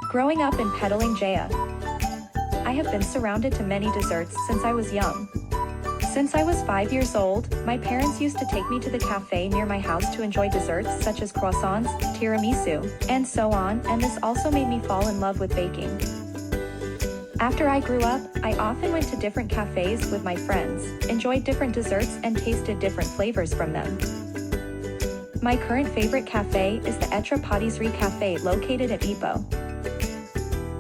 Growing up in Petaling Jaya, I have been surrounded to many desserts since I was young. Since I was 5 years old, my parents used to take me to the cafe near my house to enjoy desserts such as croissants, tiramisu, and so on, and this also made me fall in love with baking. After I grew up, I often went to different cafes with my friends, enjoyed different desserts and tasted different flavors from them. My current favorite cafe is the Etra Patisserie Cafe located at Ipoh.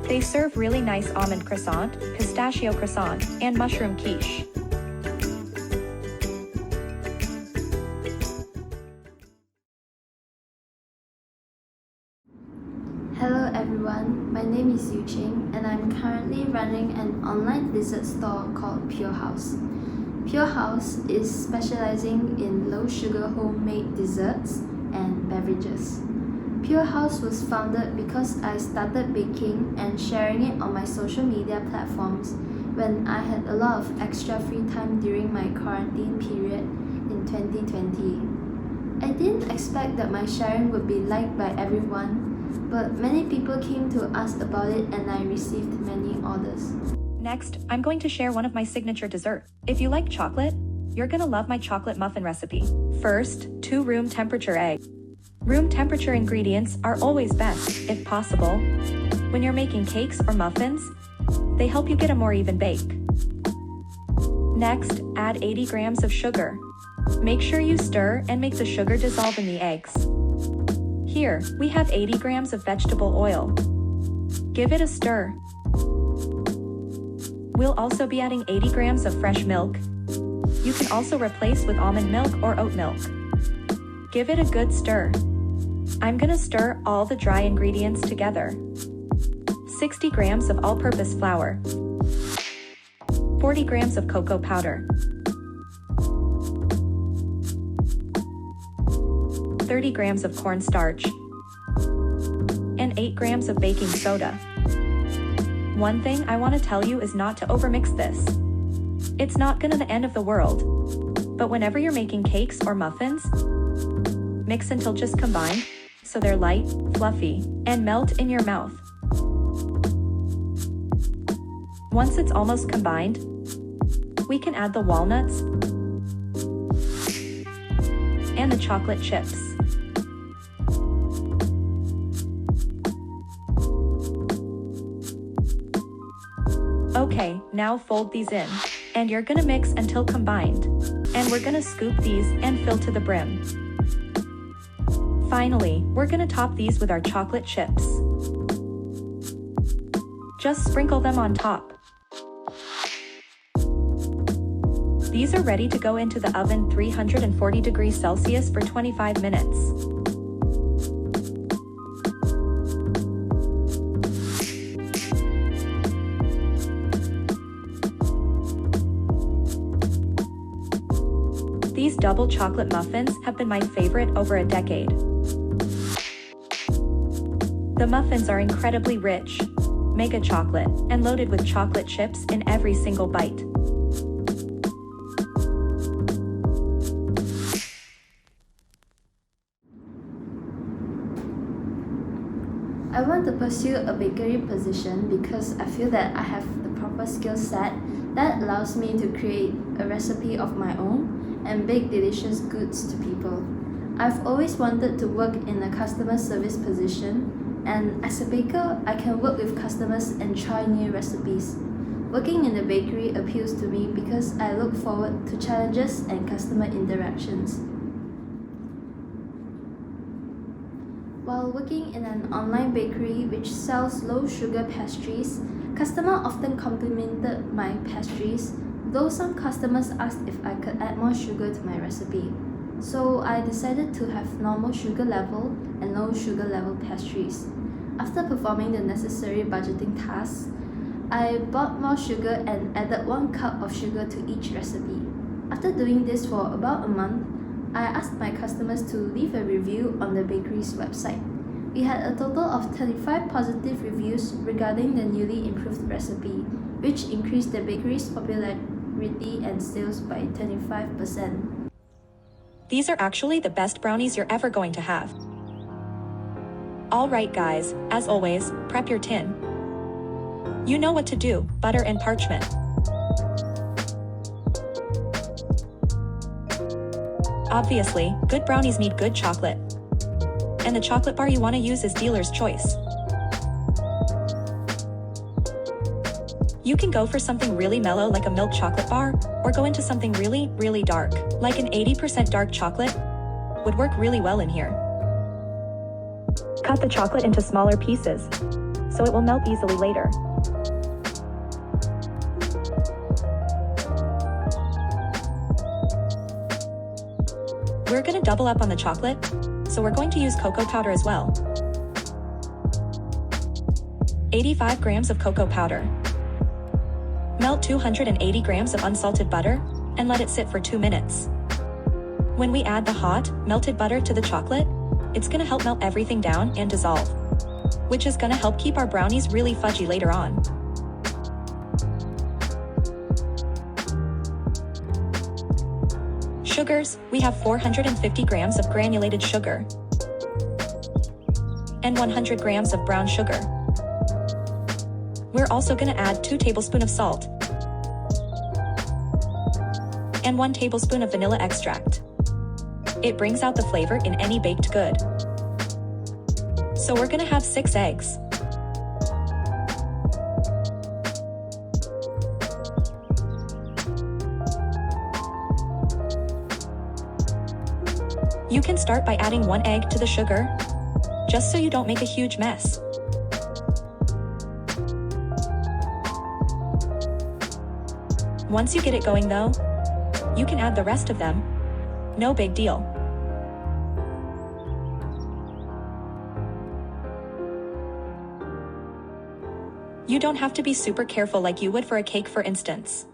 They serve really nice almond croissant, pistachio croissant, and mushroom quiche. Hello everyone, my name is Yu Ching and I'm currently running an online dessert store called Pure House. Pure House is specializing in low-sugar homemade desserts and beverages. Pure House was founded because I started baking and sharing it on my social media platforms when I had a lot of extra free time during my quarantine period in 2020. I didn't expect that my sharing would be liked by everyone, but many people came to ask about it and I received many orders. Next, I'm going to share one of my signature desserts. If you like chocolate, you're gonna love my chocolate muffin recipe. First, 2 room temperature eggs. Room temperature ingredients are always best, if possible. When you're making cakes or muffins, they help you get a more even bake. Next, add 80 grams of sugar. Make sure you stir and make the sugar dissolve in the eggs. Here, we have 80 grams of vegetable oil. Give it a stir. We'll also be adding 80 grams of fresh milk. You can also replace with almond milk or oat milk. Give it a good stir. I'm gonna stir all the dry ingredients together. 60 grams of all-purpose flour. 40 grams of cocoa powder. 30 grams of cornstarch, and 8 grams of baking soda. One thing I want to tell you is not to overmix this. It's not gonna the end of the world, but whenever you're making cakes or muffins, mix until just combined, so they're light, fluffy, and melt in your mouth. Once it's almost combined, we can add the walnuts and the chocolate chips. Okay, now fold these in, and you're gonna mix until combined. And we're gonna scoop these and fill to the brim. Finally, we're gonna top these with our chocolate chips. Just sprinkle them on top. These are ready to go into the oven 340 degrees Celsius for 25 minutes. These double chocolate muffins have been my favorite over a decade. The muffins are incredibly rich, mega chocolate, and loaded with chocolate chips in every single bite. I want to pursue a bakery position because I feel that I have the proper skill set that allows me to create a recipe of my own and bake delicious goods to people. I've always wanted to work in a customer service position, and as a baker, I can work with customers and try new recipes. Working in a bakery appeals to me because I look forward to challenges and customer interactions. While working in an online bakery which sells low-sugar pastries, customers often complimented my pastries, though some customers asked if I could add more sugar to my recipe. So I decided to have normal sugar level and low sugar level pastries. After performing the necessary budgeting tasks, I bought more sugar and added 1 cup of sugar to each recipe. After doing this for about a month, I asked my customers to leave a review on the bakery's website. We had a total of 35 positive reviews regarding the newly improved recipe, which increased the bakery's popularity and sales by 25%. These are actually the best brownies you're ever going to have. Alright guys, as always, prep your tin. You know what to do, butter and parchment. Obviously, good brownies need good chocolate. And the chocolate bar you want to use is dealer's choice. You can go for something really mellow like a milk chocolate bar, or go into something really, really dark, like an 80% dark chocolate. Would work really well in here. Cut the chocolate into smaller pieces, so it will melt easily later. We're gonna double up on the chocolate, so we're going to use cocoa powder as well. 85 grams of cocoa powder. Melt 280 grams of unsalted butter, and let it sit for 2 minutes. When we add the hot, melted butter to the chocolate, it's gonna help melt everything down and dissolve, which is gonna help keep our brownies really fudgy later on. Sugars, we have 450 grams of granulated sugar and 100 grams of brown sugar. We're also gonna add 2 tablespoons of salt and 1 tablespoon of vanilla extract. It brings out the flavor in any baked good. So we're gonna have 6 eggs. You can start by adding 1 egg to the sugar, just so you don't make a huge mess. Once you get it going though, you can add the rest of them. No big deal. You don't have to be super careful like you would for a cake, for instance.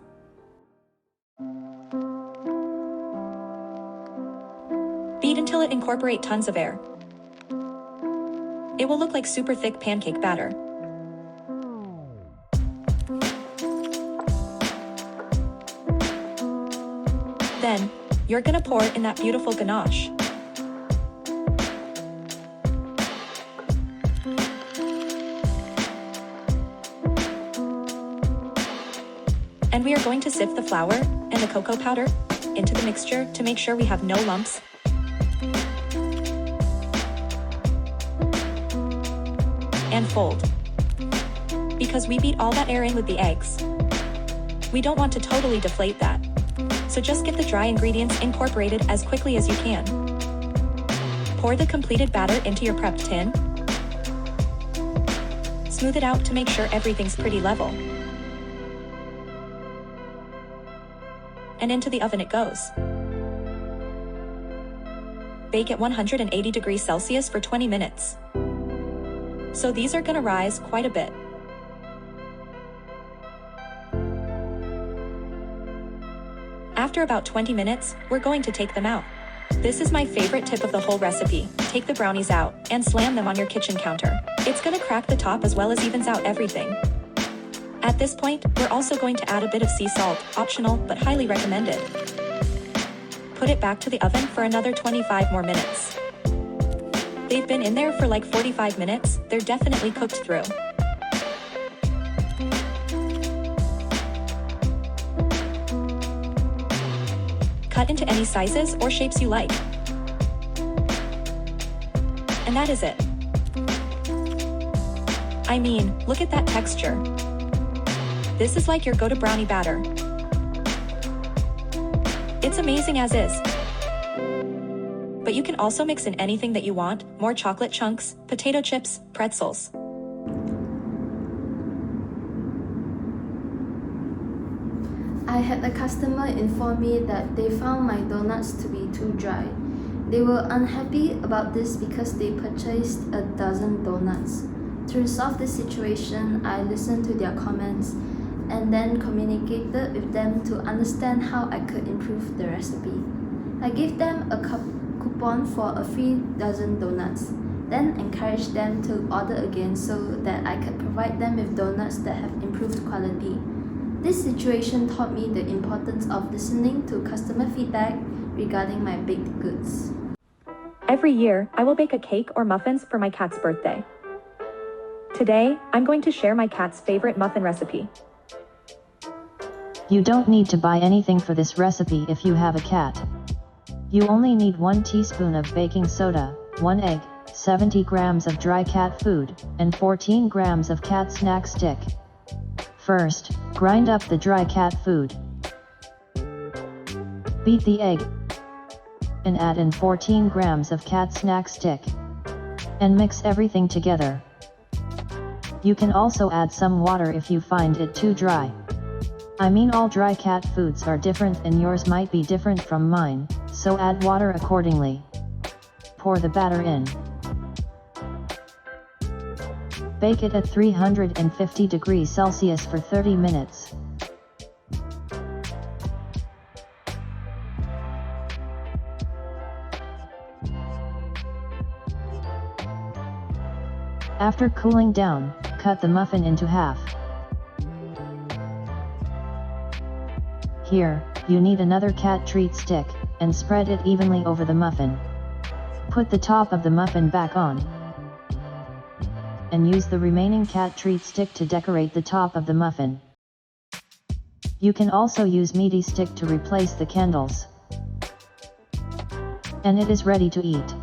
Beat until it incorporates tons of air. It will look like super thick pancake batter. Then, you're gonna pour in that beautiful ganache. And we are going to sift the flour and the cocoa powder into the mixture to make sure we have no lumps. And fold. Because we beat all that air in with the eggs. We don't want to totally deflate that. So just get the dry ingredients incorporated as quickly as you can. Pour the completed batter into your prepped tin. Smooth it out to make sure everything's pretty level. And into the oven it goes. Bake at 180 degrees Celsius for 20 minutes. So these are gonna rise quite a bit. After about 20 minutes, we're going to take them out. This is my favorite tip of the whole recipe. Take the brownies out and slam them on your kitchen counter. It's gonna crack the top as well as evens out everything. At this point, we're also going to add a bit of sea salt, optional but highly recommended. Put it back to the oven for another 25 more minutes. They've been in there for like 45 minutes, they're definitely cooked through. Cut into any sizes or shapes you like. And that is it. I mean, look at that texture. This is like your go-to brownie batter. It's amazing as is. But you can also mix in anything that you want, more chocolate chunks, potato chips, pretzels. I had a customer inform me that they found my donuts to be too dry. They were unhappy about this because they purchased a dozen donuts. To resolve this situation, I listened to their comments and then communicated with them to understand how I could improve the recipe. I gave them a coupon for a free dozen donuts, then encouraged them to order again so that I could provide them with donuts that have improved quality. This situation taught me the importance of listening to customer feedback regarding my baked goods. Every year, I will bake a cake or muffins for my cat's birthday. Today, I'm going to share my cat's favorite muffin recipe. You don't need to buy anything for this recipe if you have a cat. You only need 1 teaspoon of baking soda, 1 egg, 70 grams of dry cat food, and 14 grams of cat snack stick. First, grind up the dry cat food. Beat the egg and add in 14 grams of cat snack stick. And mix everything together. You can also add some water if you find it too dry. I mean, all dry cat foods are different and yours might be different from mine, so add water accordingly. Pour the batter in. Bake it at 350 degrees Celsius for 30 minutes. After cooling down, cut the muffin into half. Here, you need another cat treat stick, and spread it evenly over the muffin. Put the top of the muffin back on. And use the remaining cat treat stick to decorate the top of the muffin. You can also use meaty stick to replace the candles. And it is ready to eat.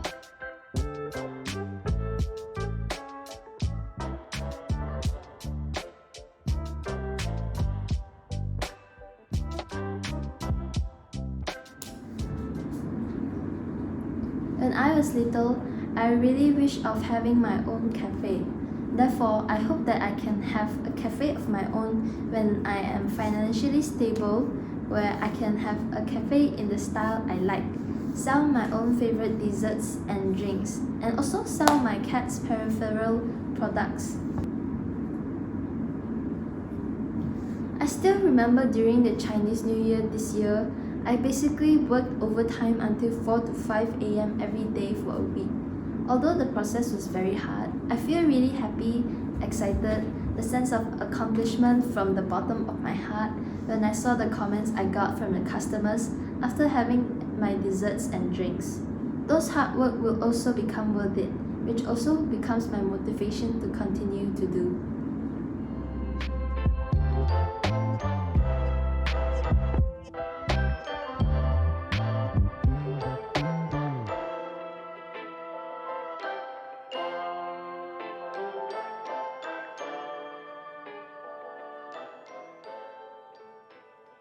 When I was little, I really wished of having my own cafe. Therefore, I hope that I can have a cafe of my own when I am financially stable, where I can have a cafe in the style I like, sell my own favorite desserts and drinks, and also sell my cat's peripheral products. I still remember during the Chinese New Year this year, I basically worked overtime until 4 to 5 a.m. every day for a week. Although the process was very hard, I feel really happy, excited, the sense of accomplishment from the bottom of my heart when I saw the comments I got from the customers after having my desserts and drinks. Those hard work will also become worth it, which also becomes my motivation to continue to do.